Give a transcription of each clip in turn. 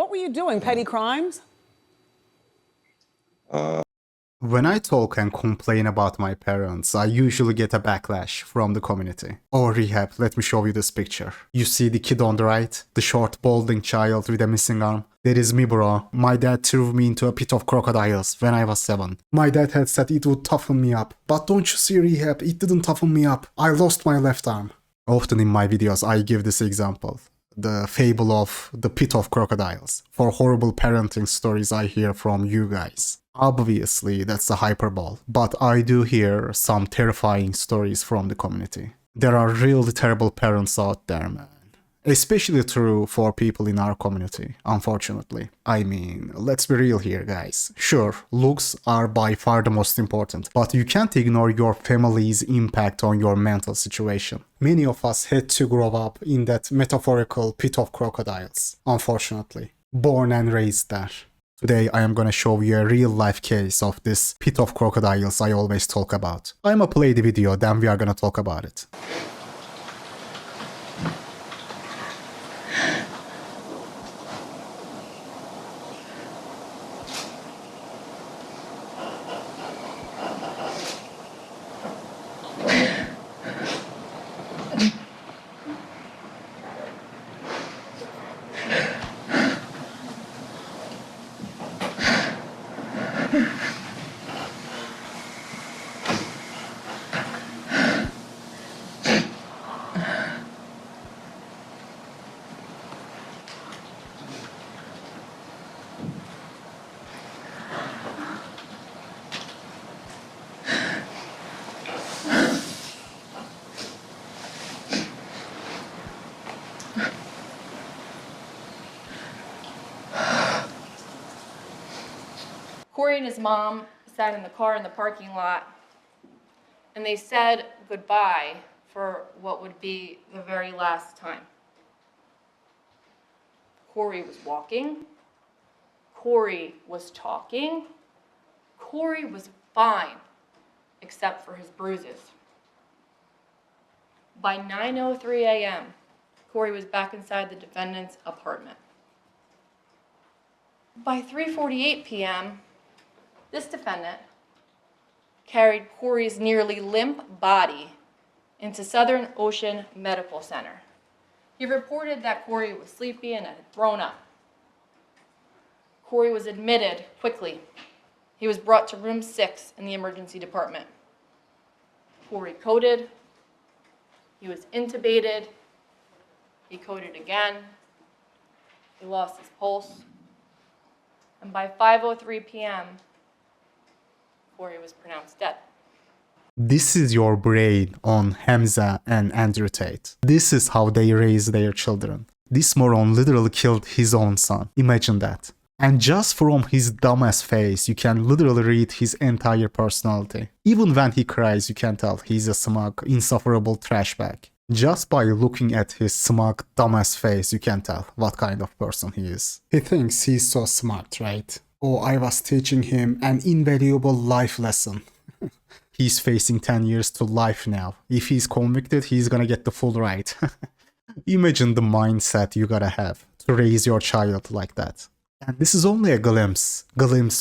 What were you doing? Petty crimes? When I talk and complain about my parents, I usually get a backlash from the community. Oh, Rehab, let me show you this picture. You see the kid on the right? The short, balding child with a missing arm? That is me, bro. My dad threw me into a pit of crocodiles when I was 7. My dad had said it would toughen me up. But don't you see, Rehab, it didn't toughen me up. I lost my left arm. Often in my videos, I give this example. The fable of the pit of crocodiles. For horrible parenting stories I hear from you guys. Obviously, that's a hyperbole, but I do hear some terrifying stories from the community. There are really terrible parents out there, man. Especially true for people in our community, unfortunately. I mean, let's be real here, guys. Sure, looks are by far the most important, but you can't ignore your family's impact on your mental situation. Many of us had to grow up in that metaphorical pit of crocodiles, unfortunately. Born and raised there. Today I am gonna show you a real life case of this pit of crocodiles I always talk about. I'ma play the video, then we are gonna talk about it. Corey and his mom sat in the car in the parking lot, and they said goodbye for what would be the very last time. Corey was walking. Corey was talking. Corey was fine, except for his bruises. By 9:03 a.m., Corey was back inside the defendant's apartment. By 3:48 p.m., this defendant carried Corey's nearly limp body into Southern Ocean Medical Center. He reported that Corey was sleepy and had thrown up. Corey was admitted quickly. He was brought to room 6 in the emergency department. Corey coded. He was intubated. He coded again. He lost his pulse. And by 5:03 p.m., Corey was pronounced dead. This is your brain on Hamza and Andrew Tate. This is how they raise their children. This moron literally killed his own son. Imagine that. And just from his dumbass face, you can literally read his entire personality. Even when he cries, you can tell he's a smug, insufferable trash bag. Just by looking at his smug, dumbass face, you can tell what kind of person he is. He thinks he's so smart, right? Oh, I was teaching him an invaluable life lesson. He's facing 10 years to life now. If he's convicted, he's gonna get the full ride. Imagine the mindset you gotta have to raise your child like that. And this is only a glimpse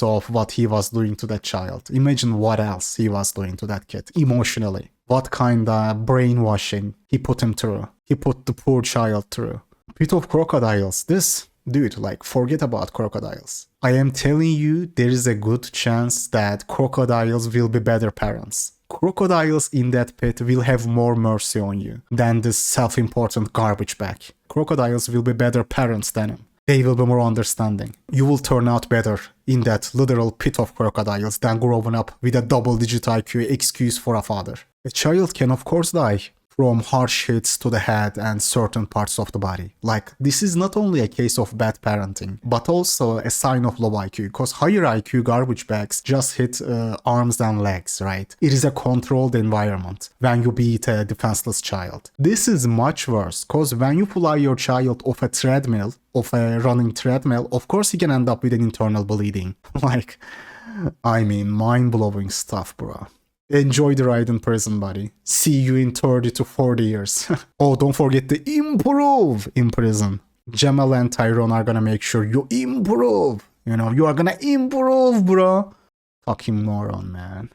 of what he was doing to that child. Imagine what else he was doing to that kid emotionally. What kind of brainwashing he put him through. He put the poor child through. Pit of crocodiles. This, dude, like, forget about crocodiles. I am telling you, there is a good chance that crocodiles will be better parents. Crocodiles in that pit will have more mercy on you than this self-important garbage bag. Crocodiles will be better parents than him. They will be more understanding. You will turn out better in that literal pit of crocodiles than growing up with a double-digit IQ excuse for a father. A child can of course die from harsh hits to the head and certain parts of the body. Like, this is not only a case of bad parenting, but also a sign of low IQ, because higher IQ garbage bags just hit arms and legs, right? It is a controlled environment when you beat a defenseless child. This is much worse, because when you pull your child off a treadmill, of a running treadmill, of course he can end up with an internal bleeding. Like, I mean, mind-blowing stuff, bro. Enjoy the ride in prison, buddy. See you in 30 to 40 years. Oh, don't forget to improve in prison. Jamal and Tyrone are gonna make sure you improve. You know, you are gonna improve, bro. Fucking moron, man.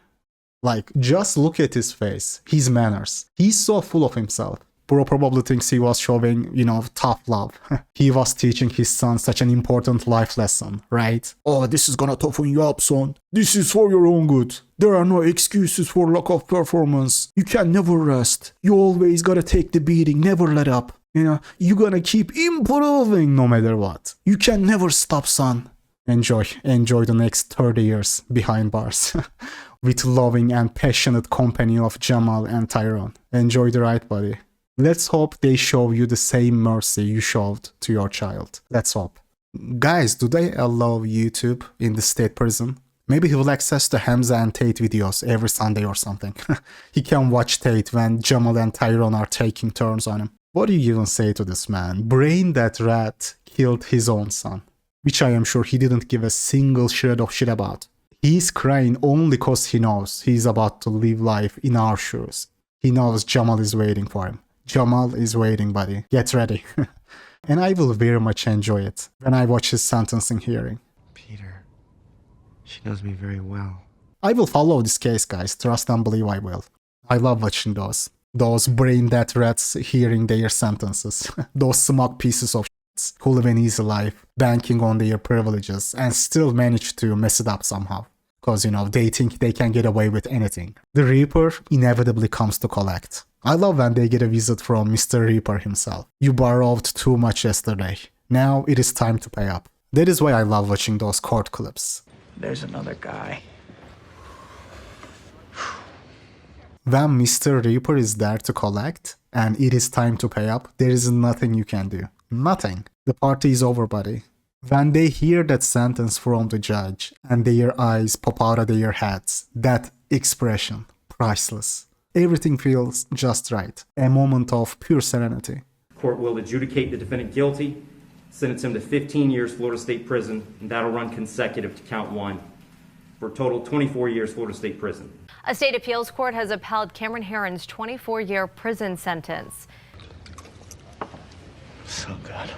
Like, just look at his face, his manners. He's so full of himself. Bro probably thinks he was showing, you know, tough love. He was teaching his son such an important life lesson, right? Oh, this is gonna toughen you up, son. This is for your own good. There are no excuses for lack of performance. You can never rest. You always gotta take the beating, never let up. You know, you gonna keep improving no matter what. You can never stop, son. Enjoy the next 30 years behind bars. With loving and passionate company of Jamal and Tyrone. Enjoy the ride, buddy. Let's hope they show you the same mercy you showed to your child. Let's hope. Guys, do they allow YouTube in the state prison? Maybe he will access to Hamza and Tate videos every Sunday or something. He can watch Tate when Jamal and Tyrone are taking turns on him. What do you even say to this man? Brain that rat killed his own son. Which I am sure he didn't give a single shred of shit about. He's crying only cause he knows he's about to live life in our shoes. He knows Jamal is waiting for him. Jamal is waiting, buddy. Get ready. And I will very much enjoy it when I watch his sentencing hearing. Peter, she knows me very well. I will follow this case, guys. Trust and believe I will. I love watching those brain dead rats hearing their sentences. Those smug pieces of shits who live an easy life, banking on their privileges, and still manage to mess it up somehow. Because, you know, they think they can get away with anything. The Reaper inevitably comes to collect. I love when they get a visit from Mr. Reaper himself. You borrowed too much yesterday. Now it is time to pay up. That is why I love watching those court clips. There's another guy. When Mr. Reaper is there to collect and it is time to pay up, there is nothing you can do. Nothing. The party is over, buddy. When they hear that sentence from the judge and their eyes pop out of their heads, that expression, priceless. Everything feels just right. A moment of pure serenity. Court will adjudicate the defendant guilty, sentence him to 15 years Florida State Prison, and that'll run consecutive to count one, for a total 24 years Florida State Prison. A state appeals court has upheld Cameron Herron's 24-year prison sentence. So good.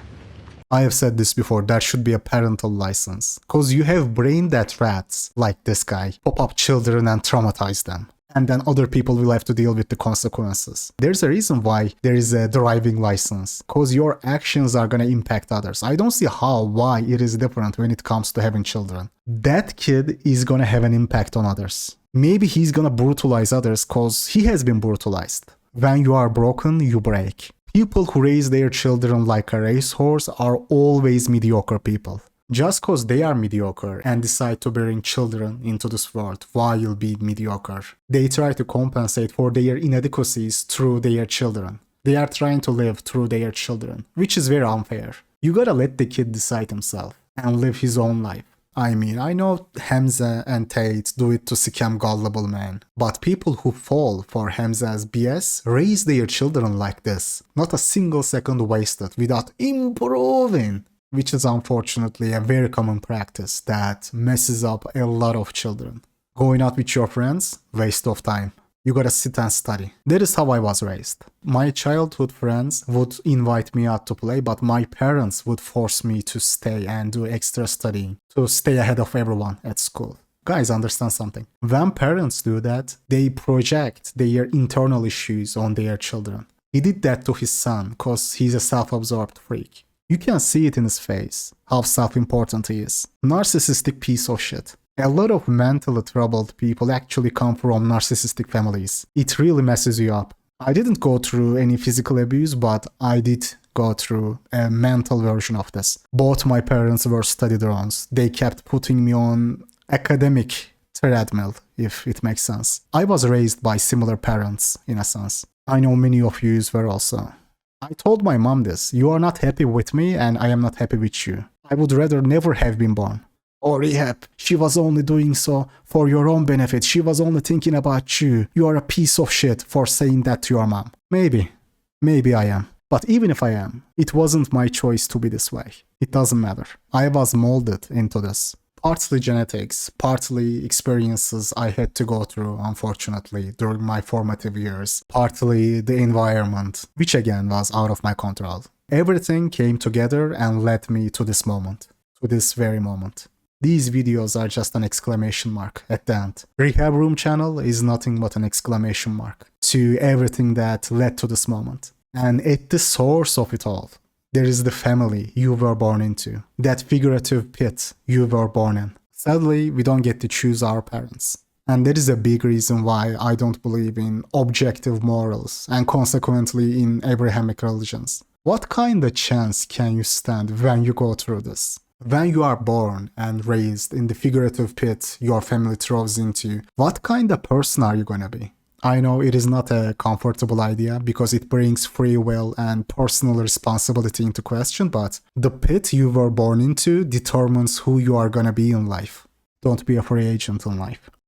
I have said this before, there should be a parental license. Cause you have brain dead rats, like this guy, pop up children and traumatize them. And then other people will have to deal with the consequences. There's a reason why there is a driving license. Cause your actions are gonna impact others. I don't see why it is different when it comes to having children. That kid is gonna have an impact on others. Maybe he's gonna brutalize others cause he has been brutalized. When you are broken, you break. People who raise their children like a racehorse are always mediocre people. Just cause they are mediocre and decide to bring children into this world while being mediocre, they try to compensate for their inadequacies through their children. They are trying to live through their children, which is very unfair. You gotta let the kid decide himself and live his own life. I mean, I know Hamza and Tate do it to scam gullible men, but people who fall for Hamza's BS raise their children like this. Not a single second wasted without improving. Which is unfortunately a very common practice that messes up a lot of children. Going out with your friends, waste of time. You gotta sit and study. That is how I was raised. My childhood friends would invite me out to play, but my parents would force me to stay and do extra studying to stay ahead of everyone at school. Guys, understand something. When parents do that, they project their internal issues on their children. He did that to his son cause he's a self-absorbed freak. You can see it in his face, how self-important he is. Narcissistic piece of shit. A lot of mentally troubled people actually come from narcissistic families. It really messes you up. I didn't go through any physical abuse, but I did go through a mental version of this. Both my parents were study drones. They kept putting me on academic treadmill, if it makes sense. I was raised by similar parents, in a sense. I know many of you were also. I told my mom this, you are not happy with me and I am not happy with you. I would rather never have been born. Or rehab, she was only doing so for your own benefit, she was only thinking about you. You are a piece of shit for saying that to your mom. Maybe I am. But even if I am, it wasn't my choice to be this way. It doesn't matter. I was molded into this. Partly genetics, partly experiences I had to go through, unfortunately, during my formative years, partly the environment, which again was out of my control. Everything came together and led me to this moment, to this very moment. These videos are just an exclamation mark at the end. Rehab Room channel is nothing but an exclamation mark to everything that led to this moment. And at the source of it all, there is the family you were born into, that figurative pit you were born in. Sadly, we don't get to choose our parents. And that is a big reason why I don't believe in objective morals and consequently in Abrahamic religions. What kind of chance can you stand when you go through this? When you are born and raised in the figurative pit your family throws into, what kind of person are you gonna be? I know it is not a comfortable idea because it brings free will and personal responsibility into question, but the pit you were born into determines who you are gonna be in life. Don't be a free agent in life.